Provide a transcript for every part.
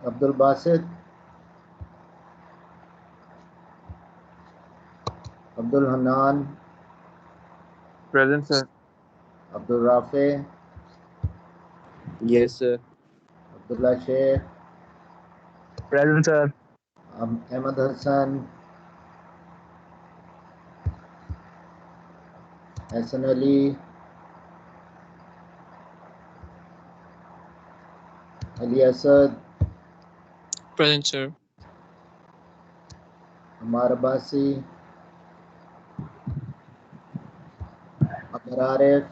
Abdul Basit, Abdul Hannan, Present, sir. Abdul Rafe, Yes, sir. Abdullah Sheikh, Present, sir. Ahmed Hassan, Hassan Ali, Ali Asad, Present, sir. Ammar Abbasi, Amar Arif,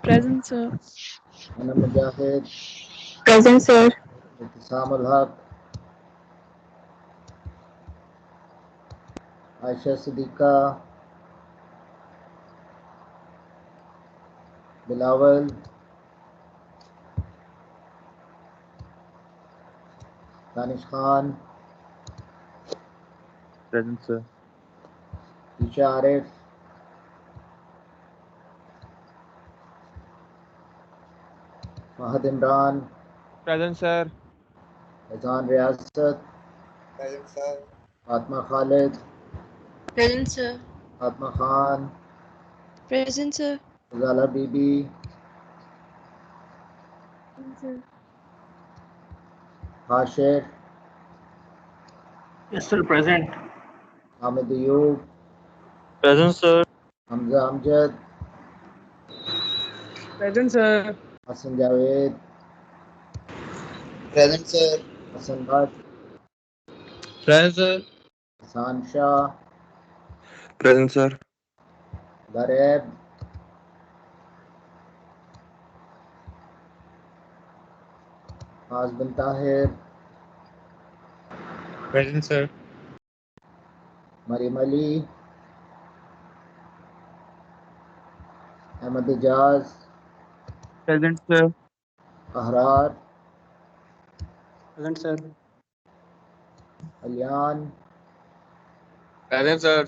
Present, sir. Ana Mujahid, Present, sir. Ittisam ul Haq, Ayesha Siddiqa, Bilawal, Danish Khan, Present, sir. Esha Arif, Fahad Imran, Present, sir. Faizan Riasat, Present, sir. Fatima Khalid, Present, sir. Fatima Khan, Present, sir. फजाला Bibi, Present, sir. Hashir, Yes, sir. Present. Hamid Ayub, Present, sir. Hamza Amjad, Present, sir. Hasan Javed, Present, sir. Hasan Bhatt, Present, sir. Hasan Shah, Present, sir. गरैब, फाज bin Tahir, Present, sir. Maryam Ali, Ahmad Ijaz, Present, sir. Ahrar, Present, sir. अलियान, Present, sir.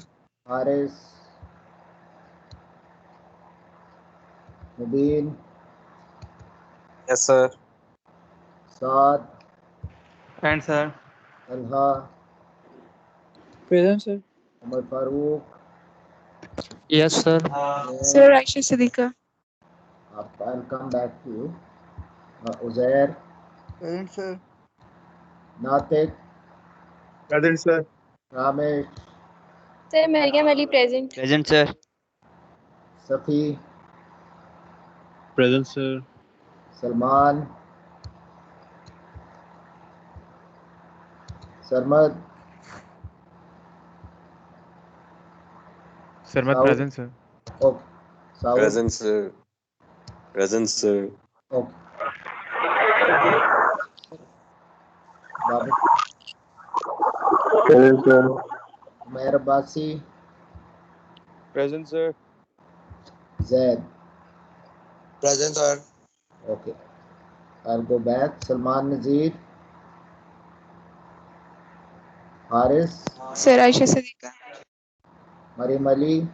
Haris, Mubeen, Yes, sir. Saad, Present, sir. Talha, Present, sir. Umar Farooq, Yes, sir. Sir, Aisha Siddiqa. I'll come back to you. Uzair, Present, sir. Natik, Present, sir. Ramesh, Sir, Mariam Ali present. Present, sir. Safi, Present, sir. Salman, Sarmad, Sarmat, Saud. present, sir. Okay. Saud. Present, sir. Present, sir. Okay. Babu, Present, sir. Umair Abbasi, Present, sir. Zaid. Present, sir. Okay. I'll go back. Salman Nazir, Haris, Sir, Aisha Siddiqa. Mariam Ali,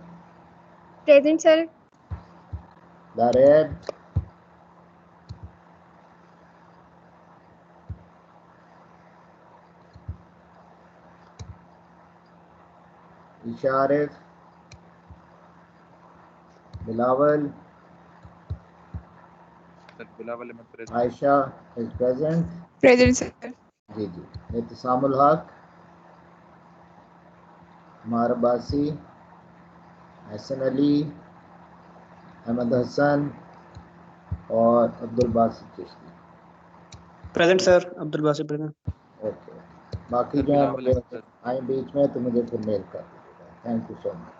Present, sir. Dareb, Isha Arif, Bilawal, Sir, Bilawal Ahmed present. Aisha is present. Present, sir. जी जी इत्तिसामुल हक, उमर अब्बासी, हसन अली, अहमद हसन और Abdul Basit Chishti. Present, sir. Abdul Basir present. Okay, बाकी Sir, जो है Bilawal मुझे Ahmed present. आए बीच में तो मुझे फिर मेल कर दीजिएगा। Thank you so much.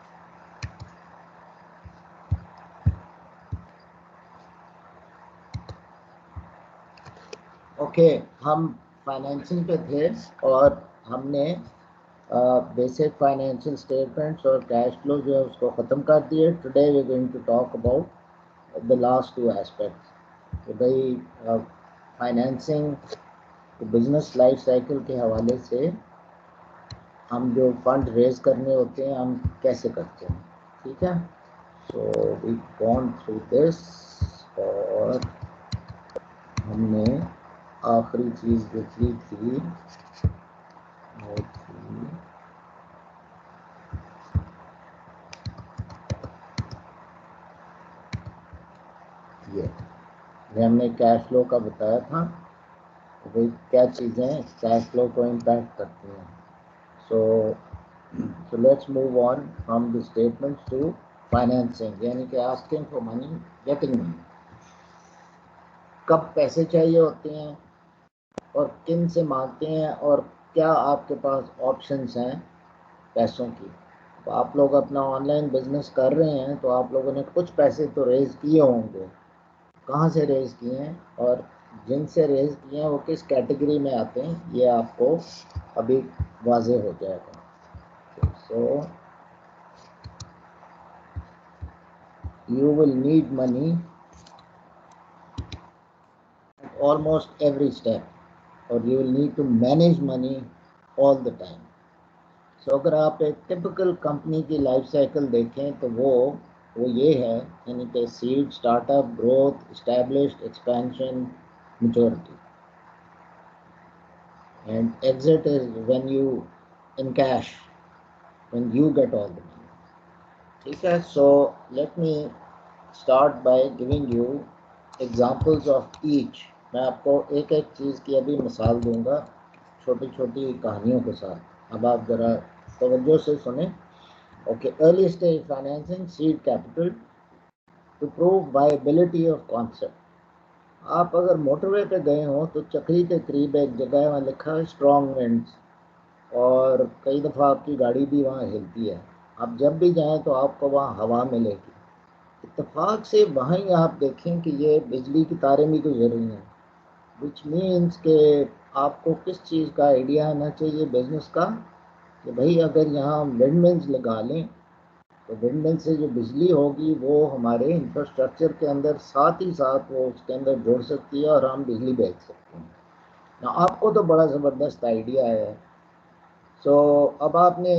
Okay, हम फाइनेंसिंग पे थे और हमने बेसिक फाइनेंशियल स्टेटमेंट्स और कैश फ्लो जो है उसको ख़त्म कर दिए। Today we are going to talk about the last two aspects कि भाई फाइनेंसिंग बिजनेस लाइफ साइकिल के हवाले से हम जो फंड रेज करने होते हैं हम कैसे करते हैं, ठीक है। So we gone through this और हमने आखिरी चीज लिखी थी वो थी ये हमने कैश फ्लो का बताया था, भाई क्या चीज़ें कैश फ्लो को इम्पैक्ट करती हैं. So let's move on from the statements to financing, यानी कि asking for money, getting money. कब पैसे चाहिए होते हैं और किन से मांगते हैं और क्या आपके पास ऑप्शंस हैं पैसों की. तो आप लोग अपना ऑनलाइन बिजनेस कर रहे हैं तो आप लोगों ने कुछ पैसे तो रेज किए होंगे. कहाँ से रेज किए हैं और जिनसे रेज किए हैं वो किस कैटेगरी में आते हैं ये आपको अभी वाज़ेह हो जाएगा. So you will need money at almost every step, or you will need to manage money all the time. So अगर आप एक टिपिकल कंपनी की लाइफ साइकिल देखें तो वो ये है, यानी कि seed, startup, growth, established, expansion, maturity, and exit is when you in cash, when you get all the money. ठीक है. So let me start by giving you examples of each. मैं आपको एक एक चीज़ की अभी मिसाल दूंगा छोटी छोटी कहानियों के साथ. अब आप ज़रा तवज्जो से सुने. Okay. Early stage financing, seed capital to prove viability of concept. आप अगर मोटरवे पे गए हो तो चक्री के करीब एक जगह वहाँ लिखा है स्ट्रॉन्ग विंड्स, और कई दफ़ा आपकी गाड़ी भी वहाँ हिलती है. आप जब भी जाएं तो आपको वहाँ हवा मिलेगी. इत्तेफाक से वहाँ ही आप देखें कि ये बिजली की तारें भी गुजर रही हैं, विच मीन्स कि आपको किस चीज़ का आइडिया आना चाहिए बिजनेस का, कि भाई अगर यहाँ हम विंड मिल्स लगा लें तो विंड मिल से जो बिजली होगी वो हमारे इंफ्रास्ट्रक्चर के अंदर साथ ही साथ वो उसके अंदर जुड़ सकती है और हम बिजली बेच सकते हैं ना. आपको तो बड़ा ज़बरदस्त आइडिया है. सो अब आपने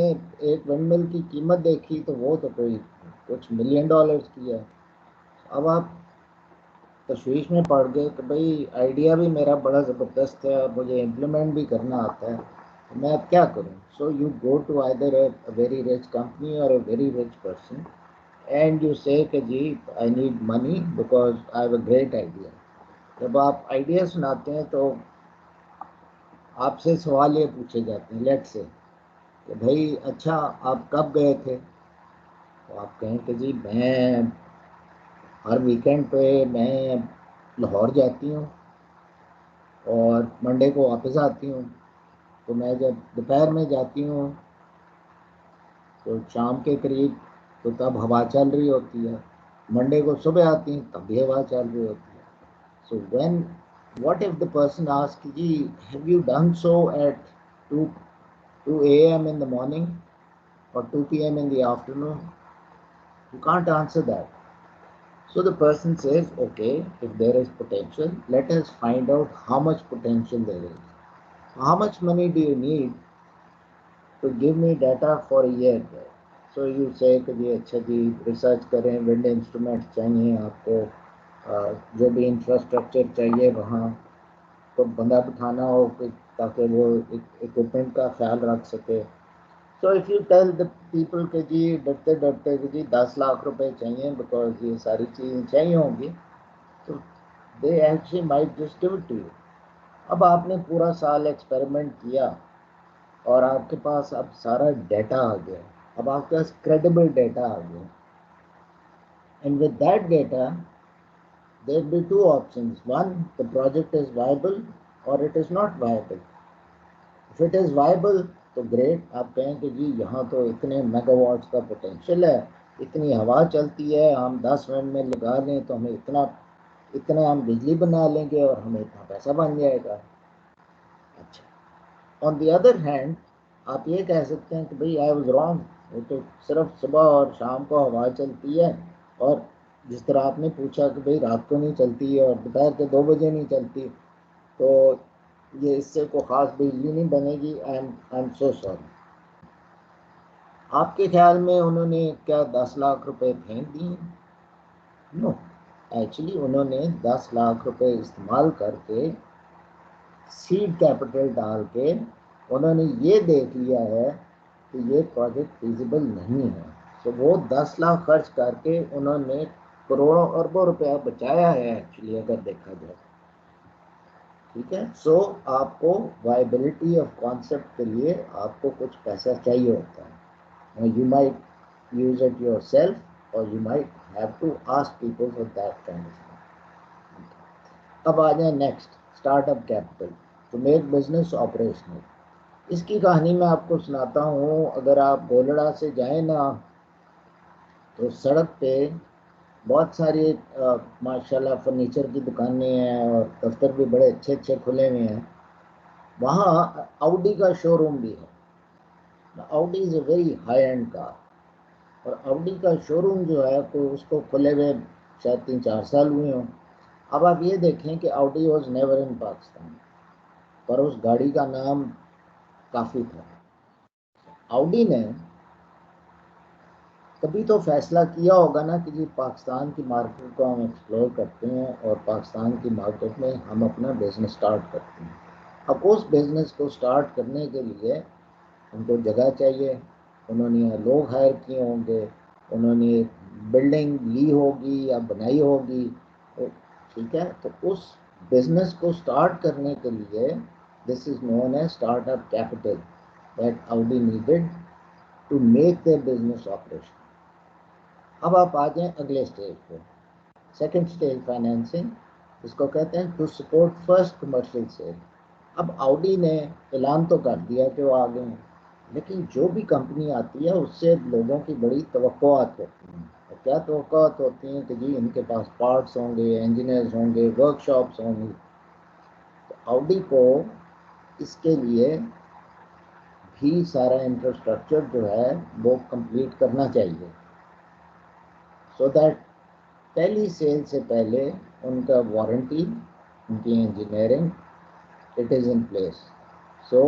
एक विंड मिल की कीमत देखी तो वो तो कोई कुछ $1 मिलियन की है. अब आप तशवीश में पड़ गए कि भाई आइडिया भी मेरा बड़ा ज़बरदस्त है और मुझे इम्प्लीमेंट भी करना आता है, तो मैं अब क्या करूं. So you go to either a very rich company और a very rich person and you say कि जी I need money because I have a great idea. जब आप आइडिया सुनाते हैं तो आपसे सवाल ये पूछे जाते हैं, लेट्स से कि भाई अच्छा आप कब गए थे. तो आप कहें कि जी मैं हर वीकेंड पे मैं लाहौर जाती हूँ और मंडे को वापस आती हूँ. तो मैं जब दोपहर में जाती हूँ तो शाम के करीब तो तब हवा चल रही होती है. मंडे को सुबह आती हूँ तब भी हवा चल रही होती है. So when what if the person ask जी have you done so at 2 a.m. in the morning or 2 p.m. in the afternoon? You can't answer that. So the person says, okay, if there is potential, let us find out how much potential there is. How much money do you need to give me data for a year there? So you say कि जी अच्छा जी research करें, wind instrument चाहिए आपको, जो भी infrastructure चाहिए वहाँ तो बंदा बिठाना हो ताकि वो इक्विपमेंट का ख्याल रख सके. So if you tell the people कि जी डरते डरते कि जी 10 लाख रुपए चाहिए बिकॉज ये सारी चीज़ें चाहिए होंगी, तो they actually might just give it to you. अब आपने पूरा साल एक्सपेरिमेंट किया और आपके पास अब सारा डेटा आ गया. अब आपके पास क्रेडिबल डेटा आ गया. And with that data there will be two options. One, the project is viable or it is not viable. If it is viable तो ग्रेट, आप कहें कि जी यहाँ तो इतने मेगावाट्स का पोटेंशियल है, इतनी हवा चलती है, हम 10 मिनट में लगा लें तो हमें इतना हम बिजली बना लेंगे और हमें इतना पैसा बन जाएगा. अच्छा. ऑन द अदर हैंड आप ये कह सकते हैं कि भाई आई वाज रॉन्ग, वो तो सिर्फ सुबह और शाम को हवा चलती है और जिस तरह आपने पूछा कि भाई रात को नहीं चलती और दोपहर के 2 बजे नहीं चलती, तो ये इससे कोई ख़ास बिजली नहीं बनेगी. I am so sorry. आपके ख्याल में उन्होंने क्या 10 लाख रुपए फेंक दिए? नो, एक्चुअली उन्होंने 10 लाख रुपए इस्तेमाल करके सीड कैपिटल डाल के उन्होंने ये देख लिया है कि ये प्रोजेक्ट फिजिबल नहीं है, तो वो 10 लाख खर्च करके उन्होंने करोड़ों अरबों रुपया बचाया है एक्चुअली, अगर देखा जाए। ठीक है, सो आपको वायबिलिटी ऑफ कॉन्सेप्ट के लिए आपको कुछ पैसा चाहिए होता है। You might use it yourself और you might have to ask people for that kind of. अब आ जाए next, startup capital to make business operational. इसकी कहानी मैं आपको सुनाता हूँ। अगर आप गोलड़ा से जाएं ना, तो सड़क पे बहुत सारी माशाल्लाह फर्नीचर की दुकानें हैं और दफ्तर भी बड़े अच्छे अच्छे खुले हुए हैं। वहाँ ऑडी का शोरूम भी है। Audi is a very high and car, और ऑडी का शोरूम जो है तो उसको खुले हुए शायद 3-4 साल हुए हों। अब आप ये देखें कि Audi was never in Pakistan, पर उस गाड़ी का नाम काफ़ी था। ऑडी ने कभी तो फैसला किया होगा ना कि जी पाकिस्तान की मार्केट को हम एक्सप्लोर करते हैं और पाकिस्तान की मार्केट में हम अपना बिज़नेस स्टार्ट करते हैं। अब उस बिज़नेस को स्टार्ट करने के लिए उनको जगह चाहिए, उन्होंने लोग हायर किए होंगे, उन्होंने बिल्डिंग ली होगी या बनाई होगी। ठीक है, तो उस बिज़नेस को स्टार्ट करने के लिए this is known as startup capital that Audi needed to make their business operation. अब आप आ जाएं अगले स्टेज पे, सेकंड स्टेज फाइनेंसिंग, इसको कहते हैं to support first commercial sale. अब ऑडी ने ऐलान तो कर दिया कि वो आ गए हैं, लेकिन जो भी कंपनी आती है उससे लोगों की बड़ी तवक्कुआत होती हैं। और क्या तवक्कुआत होती हैं कि जी इनके पास पार्ट्स होंगे, इंजीनियर्स होंगे, वर्कशॉप्स होंगी। तो ऑडी को इसके लिए भी सारा इंफ्रास्ट्रक्चर जो है वो कंप्लीट करना चाहिए, सो दैट पहली सेल से पहले उनका वारंटी, उनकी engineering, it is in place. So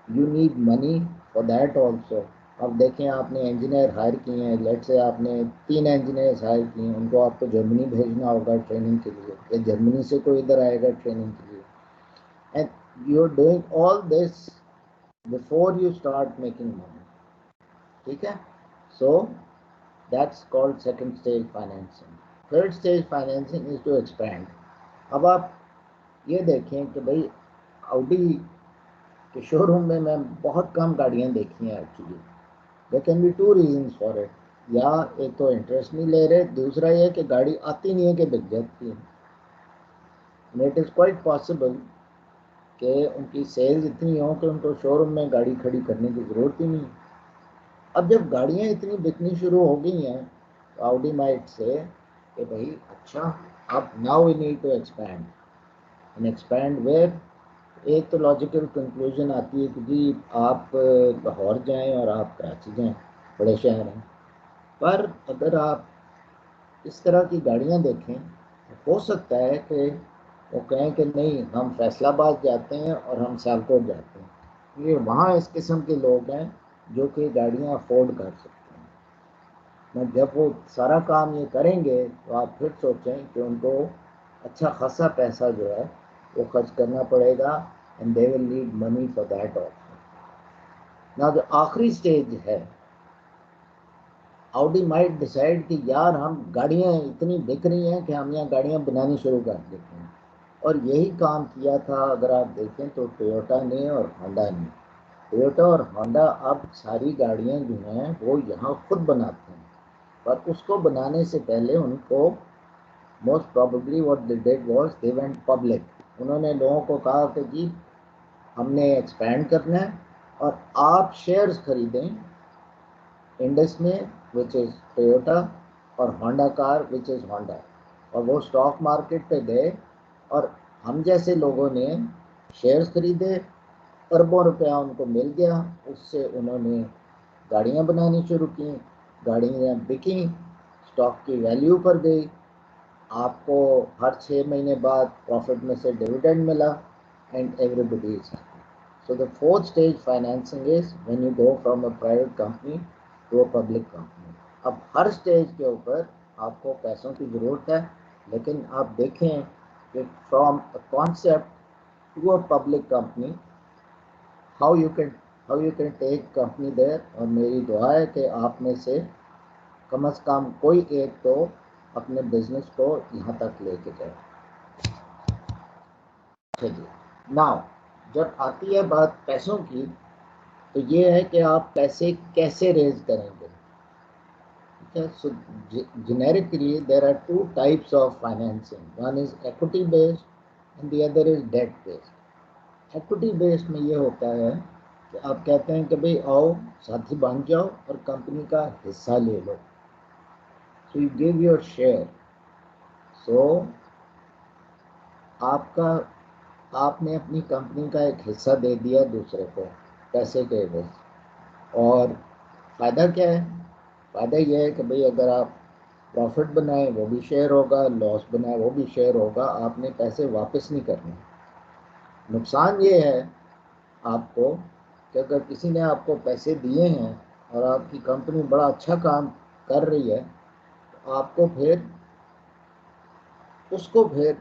you need money for that also. अब देखें, आपने इंजीनियर हायर किए हैं, लेट से आपने 3 इंजीनियर्स हायर किए हैं, उनको आपको जर्मनी भेजना होगा ट्रेनिंग के लिए, या जर्मनी से कोई इधर आएगा ट्रेनिंग के लिए, and you are doing all this before you start making money. ठीक है, so that's called second stage financing. Third stage financing is to expand. अब आप ये देखें कि भाई ऑडी के शोरूम में मैं बहुत कम गाड़ियाँ देखी हैं actually. There can be 2 reasons for it. या एक तो इंटरेस्ट नहीं ले रहे, दूसरा ये कि गाड़ी आती नहीं है कि बिक जाती है। इट इज़ क्वाइट पॉसिबल कि उनकी सेल्स इतनी हो कि उनको शोरूम में गाड़ी खड़ी करने की ज़रूरत ही नहीं। अब जब गाड़ियाँ इतनी बिकनी शुरू हो गई हैं, तो ऑडी माइट से कि भाई अच्छा, अब now we need to expand. And expand where? एक तो लॉजिकल कंक्लूजन आती है कि जी आप लाहौर जाएं और आप कराची जाएं, बड़े शहर हैं। पर अगर आप इस तरह की गाड़ियां देखें, तो हो सकता है कि वो कहें कि नहीं, हम फैसलाबाद जाते हैं और हम सियालकोट जाते हैं। ये वहाँ इस किस्म के लोग हैं जो कि गाड़ियाँ अफोर्ड कर सकते हैं। मैं जब वो सारा काम ये करेंगे तो आप फिर सोचें कि उनको अच्छा खासा पैसा जो है वो खर्च करना पड़ेगा, and they will need money for that also. ना जो आखिरी स्टेज है, ऑडी माइट डिसाइड कि यार हम गाड़ियाँ इतनी बिक रही हैं कि हम यहाँ गाड़ियाँ बनानी शुरू कर देते हैं। और यही काम किया था, अगर आप देखें तो टोयोटा ने और होंडा ने। टोयोटा और होंडा अब सारी गाड़ियाँ जो हैं वो यहाँ खुद बनाते हैं, पर उसको बनाने से पहले उनको most probably what they did was they went public. उन्होंने लोगों को कहा कि जी हमने एक्सपैंड करना है और आप शेयर्स खरीदें इंडस में, विच इज़ टोयोटा, और Honda car which is Honda. और वो स्टॉक मार्केट पे गए और हम जैसे लोगों ने शेयर्स खरीदे, अरबों रुपया उनको मिल गया, उससे उन्होंने गाड़ियाँ बनानी शुरू की, गाड़ियाँ बिकी, स्टॉक की वैल्यू पर गई, आपको हर 6 महीने बाद प्रॉफिट में से डिविडेंड मिला, and everybody is happy. So the fourth stage financing is when you go from a private company to a public company. अब हर स्टेज के ऊपर आपको पैसों की ज़रूरत है, लेकिन आप देखें कि from a concept to a public company, how you can take company there. और मेरी दुआ है कि आप में से कम से कम कोई एक तो अपने बिजनेस को यहाँ तक लेके जाए। चलिए, नाउ जब आती है बात पैसों की, तो ये है कि आप पैसे कैसे रेज करेंगे। So generically there are two types of financing. One is equity based and the other is debt based. Equity based में ये होता है कि आप कहते हैं कि भाई आओ साथी बन जाओ और कंपनी का हिस्सा ले लो। So you give your share. So आपने अपनी कंपनी का एक हिस्सा दे दिया दूसरे को पैसे के एवज। और फ़ायदा क्या है? फ़ायदा यह है कि भाई अगर आप प्रॉफिट बनाए वो भी शेयर होगा, लॉस बनाए वो भी शेयर होगा, आपने पैसे वापस नहीं करने। नुकसान ये है आपको कि अगर किसी ने आपको पैसे दिए हैं और आपकी कंपनी बड़ा अच्छा काम कर रही है, तो आपको फिर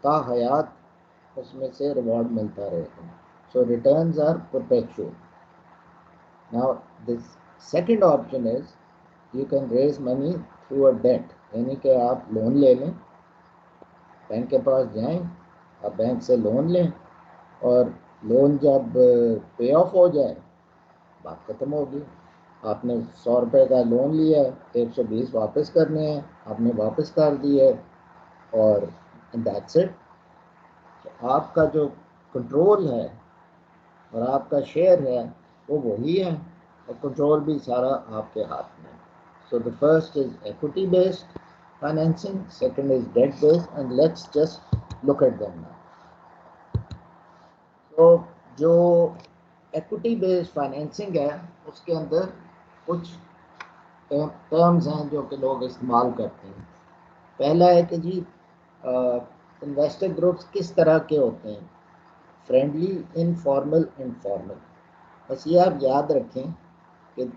ताहयात उसमें से रिवॉर्ड मिलता रहेगा। So returns are perpetual. Now this second option is you can raise money through a debt, यानी कि आप लोन ले लें, बैंक के पास जाएं, आप बैंक से लोन लें और लोन जब पे ऑफ हो जाए बात ख़त्म होगी। आपने 100 रुपये का लोन लिया है, 120 वापस करने हैं, आपने वापस कर दिए और दैट्स इट। तो आपका जो कंट्रोल है और आपका शेयर है वो वही है और कंट्रोल भी सारा आपके हाथ में। So the first is equity based financing, second is debt based, and let's just look at them now. तो जो equity based financing है उसके अंदर कुछ टर्म्स हैं जो कि लोग इस्तेमाल करते हैं। पहला है कि जी इन्वेस्टर ग्रुप्स किस तरह के होते हैं, फ्रेंडली, इनफॉर्मल, इनफॉर्मल। बस ये आप याद रखें कि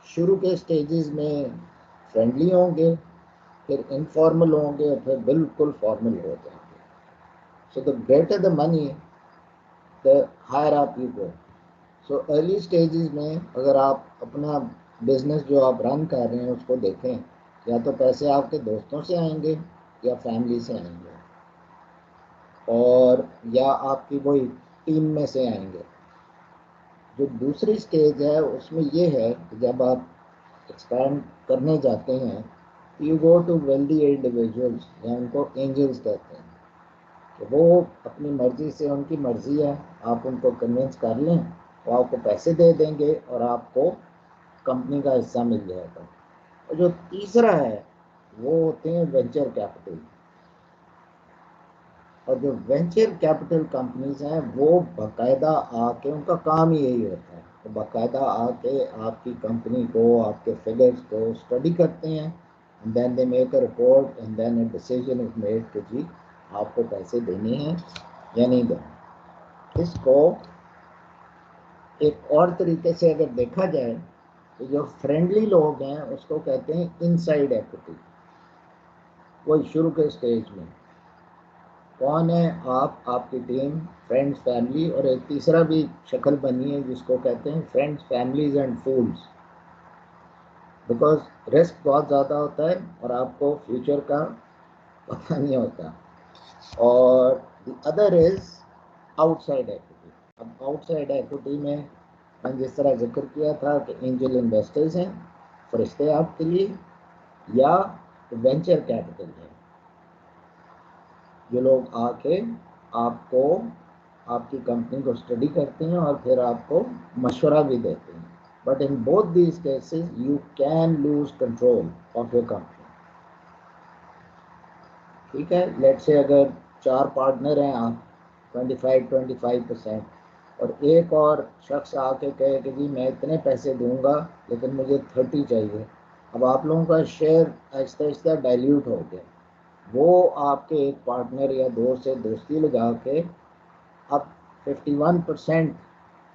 शुरू के स्टेजेस में फ्रेंडली होंगे, फिर इनफॉर्मल होंगे और फिर बिल्कुल फॉर्मल हो जाएंगे। So the greater the money the higher up you go. So early stages में अगर आप अपना बिजनेस जो आप रन कर रहे हैं उसको देखें, या तो पैसे आपके दोस्तों से आएंगे या फैमिली से आएंगे, और या आपकी वही टीम में से आएंगे। जो दूसरी स्टेज है उसमें ये है कि जब आप एक्सपैंड करने जाते हैं, you go to wealthy individuals, या उनको एंजल्स कहते हैं, कि वो अपनी मर्ज़ी से, उनकी मर्ज़ी है, आप उनको कन्विंस कर लें, वो आपको पैसे दे देंगे और आपको कंपनी का हिस्सा मिल जाएगा। और जो तीसरा है वो होते हैं वेंचर कैपिटल। और जो वेंचर कैपिटल कंपनीज हैं वो बाकायदा आके, उनका काम ही यही होता है, तो बाकायदा आके आपकी कंपनी को, आपके फिगर्स को स्टडी करते हैं, and then they make a report and then a decision is made कि जी आपको पैसे देने हैं या नहीं देने। इसको एक और तरीके से अगर देखा जाए तो जो फ्रेंडली लोग हैं उसको कहते हैं इनसाइड इक्विटी। वही शुरू के स्टेज में कौन है, आप, आपकी टीम, फ्रेंड्स, फैमिली, और एक तीसरा भी शक्ल बनी है जिसको कहते हैं friends, families and fools, because risk बहुत ज़्यादा होता है और आपको फ्यूचर का पता नहीं होता। और the other is outside equity. अब आउटसाइड इक्विटी में मैंने जिस तरह जिक्र किया था कि एंजल इन्वेस्टर्स हैं, फरिश्ते आपके लिए, या वेंचर कैपिटल है, जो लोग आके आपको, आपकी कंपनी को स्टडी करते हैं और फिर आपको मशवरा भी देते हैं। But in both these cases you can lose control of your company. ठीक है, लेट से अगर 4 पार्टनर हैं आप, 25% और एक और शख्स आके कहे कि जी मैं इतने पैसे दूंगा लेकिन मुझे 30 चाहिए। अब आप लोगों का शेयर आहिस्ता आहिस्ता डाइल्यूट हो गया, वो आपके एक पार्टनर या दो से दोस्ती लगा के अब 51%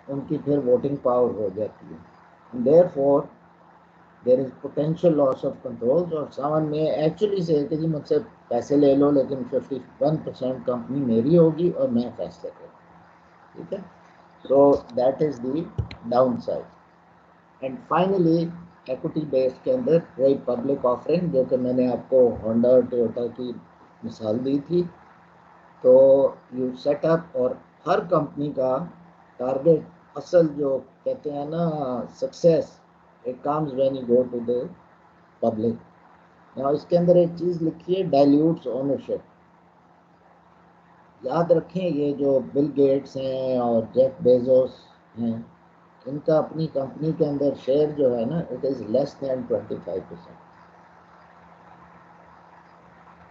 उनकी फिर वोटिंग पावर हो जाती है। Therefore there is potential loss of control, और समवन में एक्चुअली से कि जी मुझसे पैसे ले लो लेकिन 51% कंपनी मेरी होगी और मैं फैसले करूँ। ठीक है. So that is the downside. And finally equity based के अंदर वही पब्लिक ऑफरिंग जो कि मैंने आपको होंडा और टोयोटा की मिसाल दी थी. तो यू सेटअप और हर कंपनी का टारगेट असल जो कहते हैं ना success it comes when you go to the public. Now इसके अंदर एक चीज़ लिखी है डाइल्यूट्स ओनरशिप. याद रखें ये जो बिल गेट्स हैं और जेफ बेजोस हैं इनका अपनी कंपनी के अंदर शेयर जो है ना it is less than 25%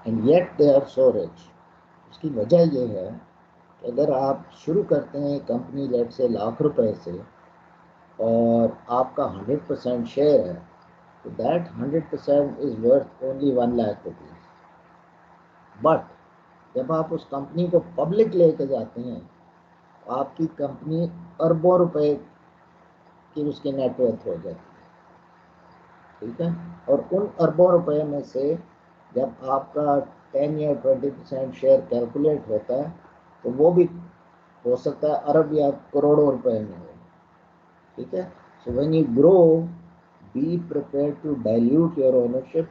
and yet they are so rich. उसकी वजह ये है कि अगर आप शुरू करते हैं कंपनी लेट से ₹1,00,000 से और आपका 100% शेयर है तो that 100% is worth only ₹1,00,000. But जब आप उस कंपनी को पब्लिक लेके जाते हैं तो आपकी कंपनी अरबों रुपए की उसकी नेटवर्थ हो जाती है. ठीक है. और उन अरबों रुपए में से जब आपका 10 या 20% शेयर कैलकुलेट होता है तो वो भी हो सकता है अरब या करोड़ों रुपए में हो. ठीक है. So when you grow be prepared to dilute your ownership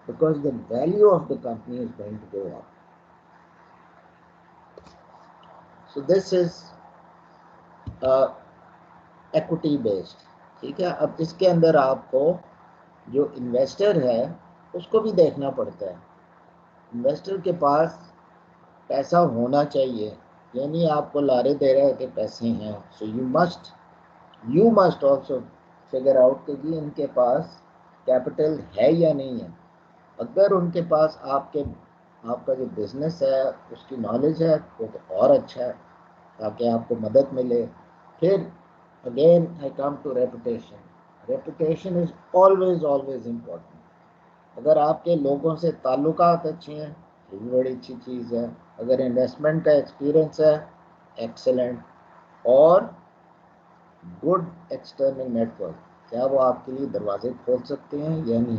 because the value of the company is going to go up. So this is equity based. ठीक है. अब इसके अंदर आपको जो इन्वेस्टर है उसको भी देखना पड़ता है. इन्वेस्टर के पास पैसा होना चाहिए, यानी आपको लारे दे रहा है कि पैसे हैं. So you must also figure out कि इनके पास कैपिटल है या नहीं है. अगर उनके पास आपका जो बिजनेस है उसकी नॉलेज है वो तो और अच्छा है ताकि आपको मदद मिले. फिर again I come to reputation. Reputation is always important. अगर आपके लोगों से ताल्लुकात अच्छे हैं ये भी बड़ी अच्छी चीज़ है. अगर इन्वेस्टमेंट का एक्सपीरियंस है एक्सेलेंट. और गुड एक्सटर्नल नेटवर्क, क्या वो आपके लिए दरवाजे खोल सकते हैं या नहीं.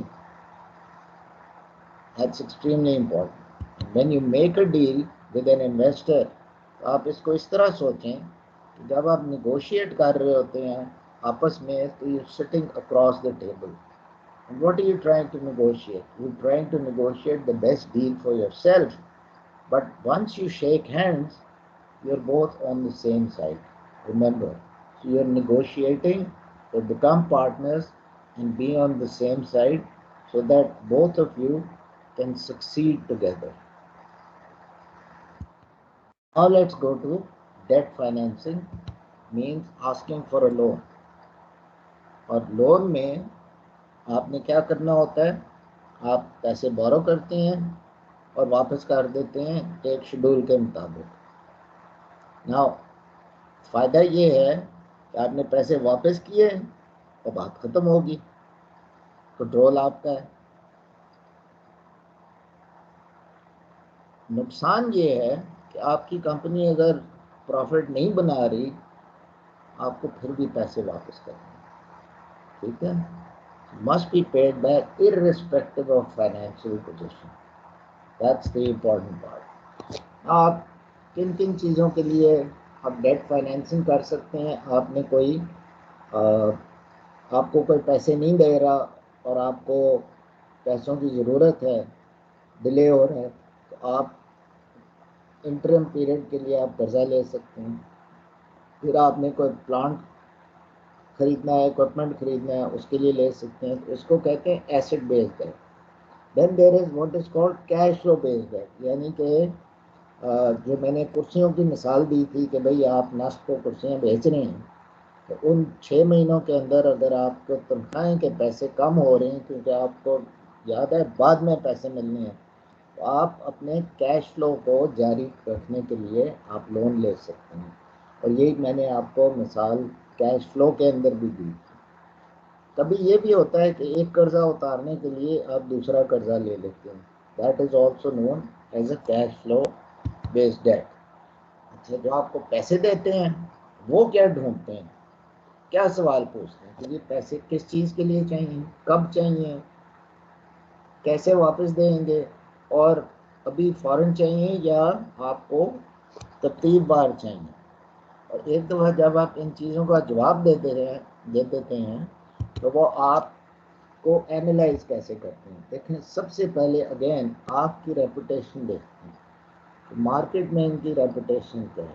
That's extremely important. When you make a deal with an investor तो आप इसको इस तरह सोचें जब आप निगोशिएट कर रहे होते हैं आपस में तो you sitting across the table. And what are you trying to negotiate? You're trying to negotiate the best deal for yourself. But once you shake hands, you're both on the same side. Remember, so you're negotiating to become partners and be on the same side so that both of you can succeed together. Now let's go to debt financing, means asking for a loan. और loan में आपने क्या करना होता है, आप पैसे बोरो करते हैं और वापस कर देते हैं एक शेड्यूल के मुताबिक. नाउ फ़ायदा ये है कि आपने पैसे वापस किए और बात ख़त्म होगी, कंट्रोल आपका है. नुकसान ये है कि आपकी कंपनी अगर प्रॉफिट नहीं बना रही आपको फिर भी पैसे वापस करने. ठीक है. must be paid back irrespective of financial position. That's the important part. आप किन किन चीज़ों के लिए आप डेट फाइनेंसिंग कर सकते हैं. आपने आपको कोई पैसे नहीं दे रहा और आपको पैसों की ज़रूरत है, डिले हो रहा है, तो आप इंटरम पीरियड के लिए आप कर्जा ले सकते हैं. फिर आपने कोई प्लांट खरीदना है, इक्विपमेंट खरीदना है, उसके लिए ले सकते हैं. तो इसको कहते हैं asset based debt. Then there is what is called cash flow based debt, यानी कि जो मैंने कुर्सियों की मिसाल दी थी कि भाई आप नस्ब को कुर्सियाँ बेच रहे हैं तो उन 6 महीनों के अंदर अगर आपको तनख्वाहें के पैसे कम हो रहे हैं क्योंकि आपको याद है बाद में पैसे मिलने हैं तो आप अपने कैश फ्लो को जारी रखने के लिए आप लोन ले सकते हैं. और यही मैंने आपको मिसाल कैश फ्लो के अंदर भी दी. कभी ये भी होता है कि एक कर्जा उतारने के लिए आप दूसरा कर्जा ले लेते हैं. That is also known as a cash flow based debt. अच्छा, जो आपको पैसे देते हैं वो क्या ढूंढते हैं, क्या सवाल पूछते हैं कि ये पैसे किस चीज़ के लिए चाहिए, कब चाहिए, कैसे वापस देंगे और अभी फ़ौरन चाहिए या आपको तरतीब बार चाहिए. और एक दफ़ा जब आप इन चीज़ों का जवाब दे देते हैं तो वो आपको एनालाइज कैसे करते हैं। देखें, सबसे पहले अगेन आपकी रेपुटेशन देखते हैं, तो मार्केट में इनकी रेपुटेशन क्या है,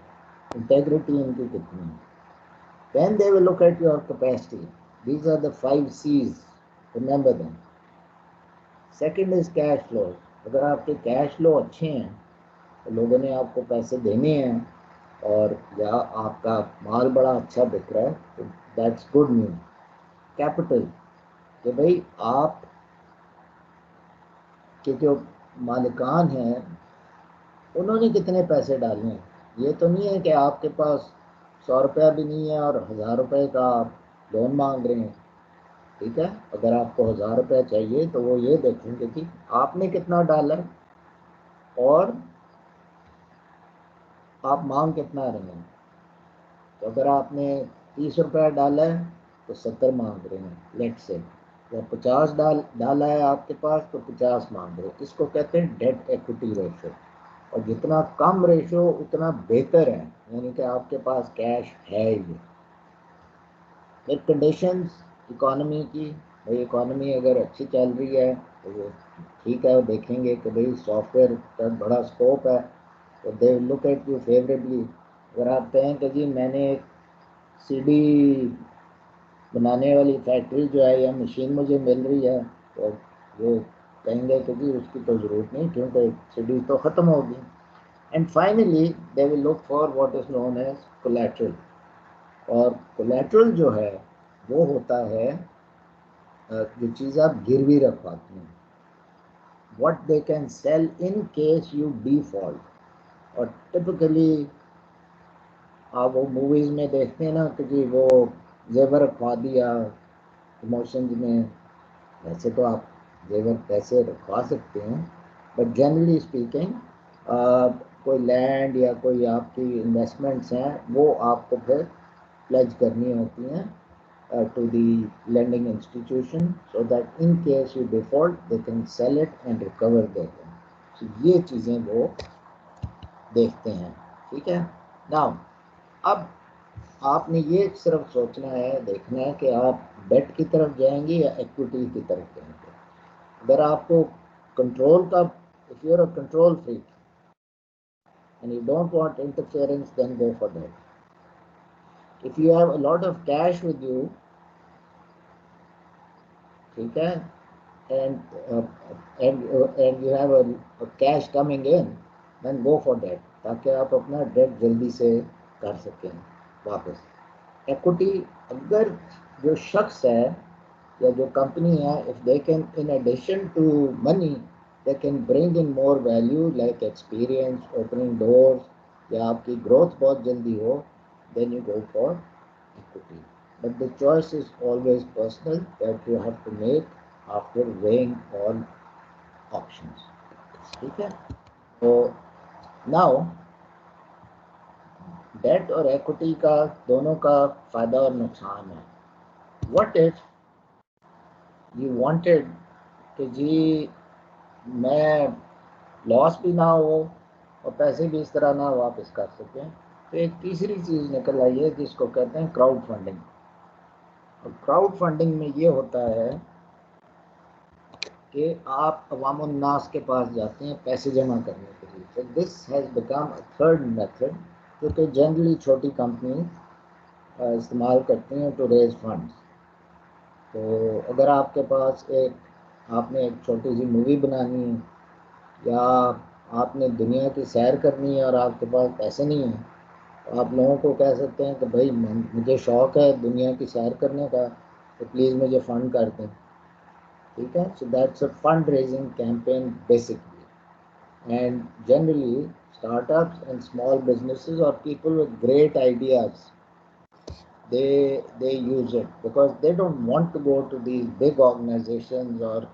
इंटेग्रिटी इनकी कितनी है। Then they will look at your capacity. These are the 5 C's. Remember them. Second is cash flow. अगर आपके कैश फ्लो अच्छे हैं तो लोगों ने आपको पैसे देने हैं और या आपका माल बड़ा अच्छा बिक रहा है तो दैट्स गुड न्यूज। कैपिटल, कि भाई आप के जो मालिकान हैं उन्होंने कितने पैसे डाले हैं। ये तो नहीं है कि आपके पास 100 रुपया भी नहीं है और 1000 रुपये का आप लोन मांग रहे हैं। ठीक है, अगर आपको 1000 रुपया चाहिए तो वो ये देखेंगे कि आपने कितना डाला है और आप मांग कितना रहे हैं। तो अगर आपने 30 रुपया डाला है तो 70 मांग रहे हैं लेट से, या 50 डाला है आपके पास तो 50 मांग रहे हैं। इसको कहते हैं डेट इक्विटी रेशो, और जितना कम रेशो उतना बेहतर है, यानी कि आपके पास कैश है ही। फिर कंडीशंस इकोनॉमी की, भाई इकोनॉमी अगर अच्छी चल रही है तो वो ठीक है, वो देखेंगे कि भाई सॉफ्टवेयर का बड़ा स्कोप है तो दे will look at you favourably. अगर आप कहें कि जी मैंने एक सीडी बनाने वाली फैक्ट्री जो है या मशीन मुझे मिल रही है, तो वो कहेंगे कि जी उसकी तो ज़रूरत नहीं क्योंकि सीडी तो ख़त्म होगी। And finally they will look for what is known as collateral, और कोलैटरल जो है वो होता है जो चीज़ आप गिरवी रखवाते हैं, what they can sell in case you default. और टिपिकली आप वो मूवीज़ में देखते हैं ना कि जी वो जेवर रखवा दिया इमोशंस में। वैसे तो आप जेवर पैसे रखवा सकते हैं, बट जनरली स्पीकिंग कोई लैंड या कोई आपकी इन्वेस्टमेंट्स हैं वो आपको फिर प्लेज करनी होती हैं to the lending institution so that in case you default they can sell it and recover their loan. So ये चीज़ें वो देखते हैं। ठीक है, नाउ अब आपने ये सिर्फ सोचना है, देखना है कि आप डेट की तरफ जाएंगे या इक्विटी की तरफ जाएंगे। अगर आपको कंट्रोल का, if you are a control freak and you don't want interference, then go for that. If you have a lot of cash with you, ठीक है, and you have a cash coming in, then go for that, ताकि आप अपना date जल्दी से कर सकें वापस। इक्विटी, अगर जो शख्स है या जो कंपनी है, if they can in addition to money they can bring in more value like experience, opening doors, या आपकी ग्रोथ बहुत जल्दी हो, then you go for equity. But the choice is always personal that you have to make after weighing all options. ठीक है, तो now date और equity का दोनों का फ़ायदा और नुकसान है। What if you wanted कि जी मैं लॉस भी ना हो और पैसे भी इस तरह ना वापस कर सकें, तो एक तीसरी चीज़ निकल आई है जिसको कहते हैं क्राउड फंडिंग। और क्राउड फंडिंग में ये होता है कि आप अवामुन्नास के पास जाते हैं पैसे जमा करने के लिए। तो this has become a third method जो कि जनरली छोटी कंपनी इस्तेमाल करती हैं टू रेज फंड्स। तो अगर आपके पास आपने एक छोटी सी मूवी बनानी है या आपने दुनिया की सैर करनी है और आपके पास पैसे नहीं हैं, तो आप लोगों को कह सकते हैं कि भाई मुझे शौक़ है दुनिया की सैर करने का, तो प्लीज़ मुझे फ़ंड कर दें। ठीक है, so that's a fund raising campaign basically. And generally startups and small businesses or people with great ideas, they use it because they don't want to go to these big organizations और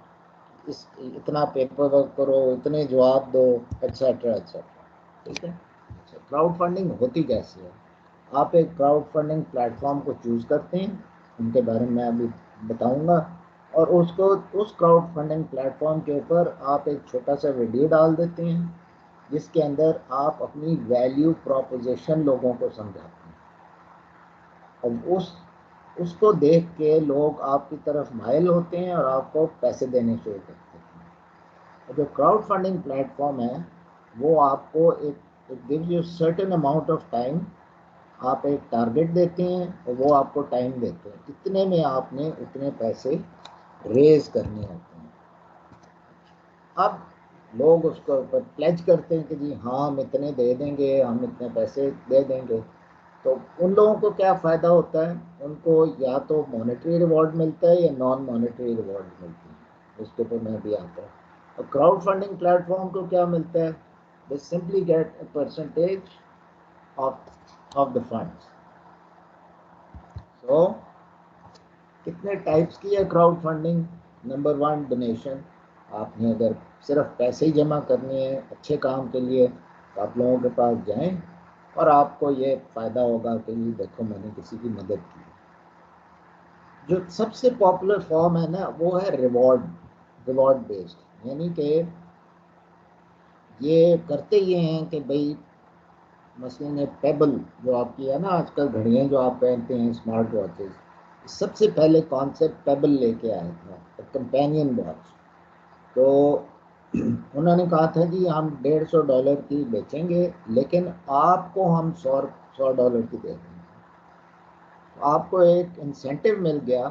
इतना paper work करो, इतने जवाब दो, etcetera etcetera. ठीक है, crowd funding होती कैसे है? आप एक क्राउड फंडिंग प्लेटफॉर्म को चूज़ करते हैं, उनके बारे में अभी बताऊंगा, और उस क्राउड फंडिंग प्लेटफॉर्म के ऊपर आप एक छोटा सा वीडियो डाल देते हैं जिसके अंदर आप अपनी वैल्यू प्रोपोजिशन लोगों को समझाते हैं। और उसको देख के लोग आपकी तरफ माइल होते हैं और आपको पैसे देने शुरू करते हैं। और जो क्राउड फंडिंग प्लेटफॉर्म है वो आपको एक gives you certain amount of time, आप एक टारगेट देते हैं और वो आपको टाइम देते हैं, इतने में आपने उतने पैसे रेज करने होते हैं। अब लोग उसको ऊपर प्लेज करते हैं कि जी हाँ हम इतने दे देंगे, हम इतने पैसे दे देंगे। तो उन लोगों को क्या फ़ायदा होता है, उनको या तो मॉनेटरी रिवॉर्ड मिलता है या नॉन मॉनेटरी रिवॉर्ड मिलती है, उसके ऊपर मैं भी आता हूँ। और क्राउड फंडिंग प्लेटफॉर्म को क्या मिलता है, they simply get a percentage of the funds. सो कितने टाइप्स की है क्राउड फंडिंग? Number 1 donation. आपने अगर सिर्फ पैसे ही जमा करने हैं अच्छे काम के लिए तो आप लोगों के पास जाएं और आपको ये फ़ायदा होगा कि ये देखो मैंने किसी की मदद की। जो सबसे पॉपुलर फॉर्म है ना वो है रिवॉर्ड बेस्ड, यानी कि ये करते ये हैं कि भाई मसलन पेबल जो आपकी है ना आजकल घड़ियाँ जो आप पहनते हैं स्मार्ट वॉचेस, सबसे पहले कॉन्सेप्ट पेबल लेके आया था, कंपेनियन वॉच। तो उन्होंने कहा था कि हम $150 की बेचेंगे लेकिन आपको हम $100 की दे देंगे। तो आपको एक इंसेंटिव मिल गया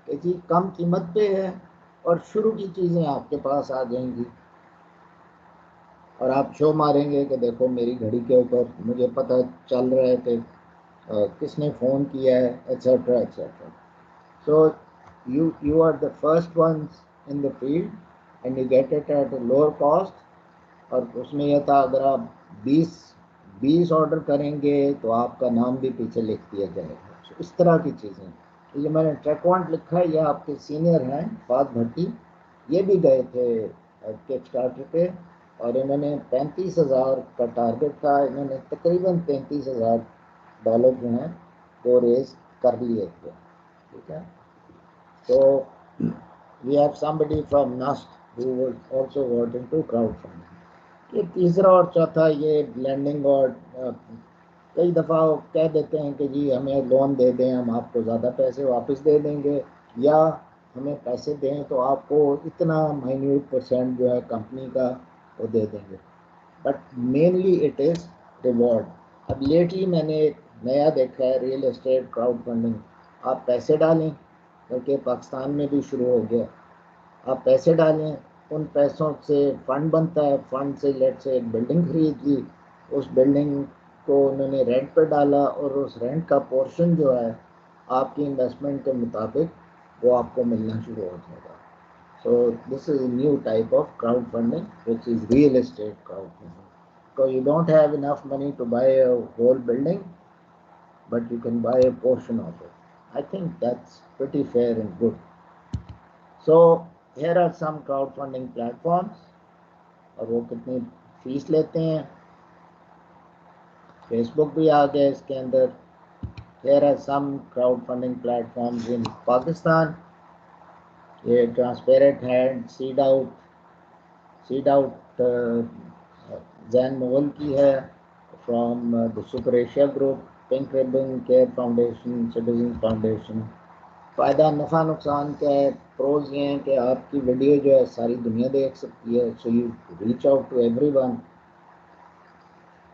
कि जी कम कीमत पे है और शुरू की चीज़ें आपके पास आ जाएंगी और आप शो मारेंगे कि देखो मेरी घड़ी के ऊपर मुझे पता चल रहा है कि किसने फ़ोन किया है, etcetera etcetera. So you are the first ones in the field and you get it at a lower cost। और उसमें यह था अगर आप 20 ऑर्डर करेंगे तो आपका नाम भी पीछे लिख दिया जाएगा। so, इस तरह की चीज़ें। तो ये मैंने ट्रैकवांट लिखा है, ये आपके सीनियर हैं फाद भट्टी, ये भी गए थे किक स्टार्टर पे और इन्होंने 35,000 का टारगेट था, इन्होंने तकरीबन $33,000 जो हैं वो रेज कर लिए थे। ठीक है, so we have somebody from NAST who was also got into crowdfunding। ये तीसरा और चौथा ये लैंडिंग और कई दफ़ा कह देते हैं कि जी हमें लोन दे दें हम आपको ज़्यादा पैसे वापस दे देंगे, या हमें पैसे दें तो आपको इतना माइन्यूट परसेंट जो है कंपनी का वो दे देंगे, but mainly it is reward. अब लेटली मैंने एक नया देखा है रियल एस्टेट क्राउड फंडिंग। आप पैसे डालें, क्योंकि पाकिस्तान में भी शुरू हो गया, आप पैसे डालें, उन पैसों से फ़ंड बनता है, फ़ंड से लेट से एक बिल्डिंग खरीद ली, उस बिल्डिंग को उन्होंने रेंट पर डाला और उस रेंट का पोर्शन जो है आपकी इन्वेस्टमेंट के मुताबिक वो आपको मिलना शुरू हो जाएगा। So this is a new type of crowdfunding which is real estate crowdfunding, because you don't have enough money to buy a whole building but you can buy a portion of it. I think that's pretty fair and good. So here are some crowdfunding platforms और वो कितनी fees लेते हैं। Facebook भी आ गया इसके अंदर। Here are some crowdfunding platforms in Pakistan। ये transparent hand, seed out Zain Mughal की है, from the Super Asia Group, Pink Ribbon, Care Foundation, Citizen Foundation. फ़ायदा नफ़ा नुकसान क्या है? प्रोज ये हैं कि आपकी वीडियो जो है सारी दुनिया देख सकती है, so you reach out to everyone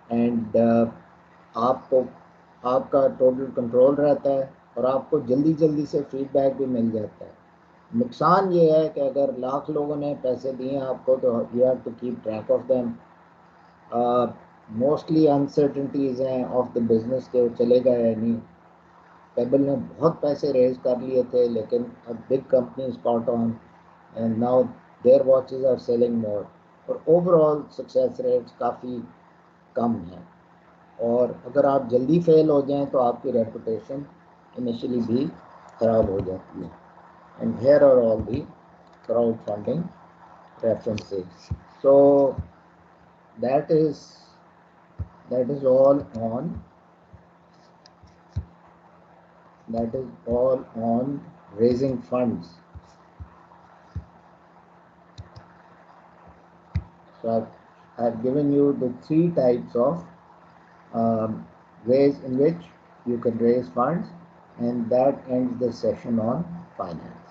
and आपको आपका टोटल कंट्रोल रहता है और आपको जल्दी जल्दी से फीडबैक भी मिल जाता है। नुकसान ये है कि अगर लाख लोगों ने पैसे दिए आपको तो you have to keep track of them. Mostly uncertainties हैं ऑफ द बिज़नेस के, वो चलेगा या नहीं। पेबल ने बहुत पैसे रेज कर लिए थे लेकिन अब big companies caught on and now their watches are selling more, और ओवरऑल सक्सेस रेट्स काफ़ी कम हैं। और अगर आप जल्दी फेल हो जाएं तो आपकी रेपुटेशन इनिशियली भी ख़राब हो जाती है। And here are all the crowd funding references. So that is all on raising funds। So I've given you the 3 types of ways in which you can raise funds, And that ends the session on finance.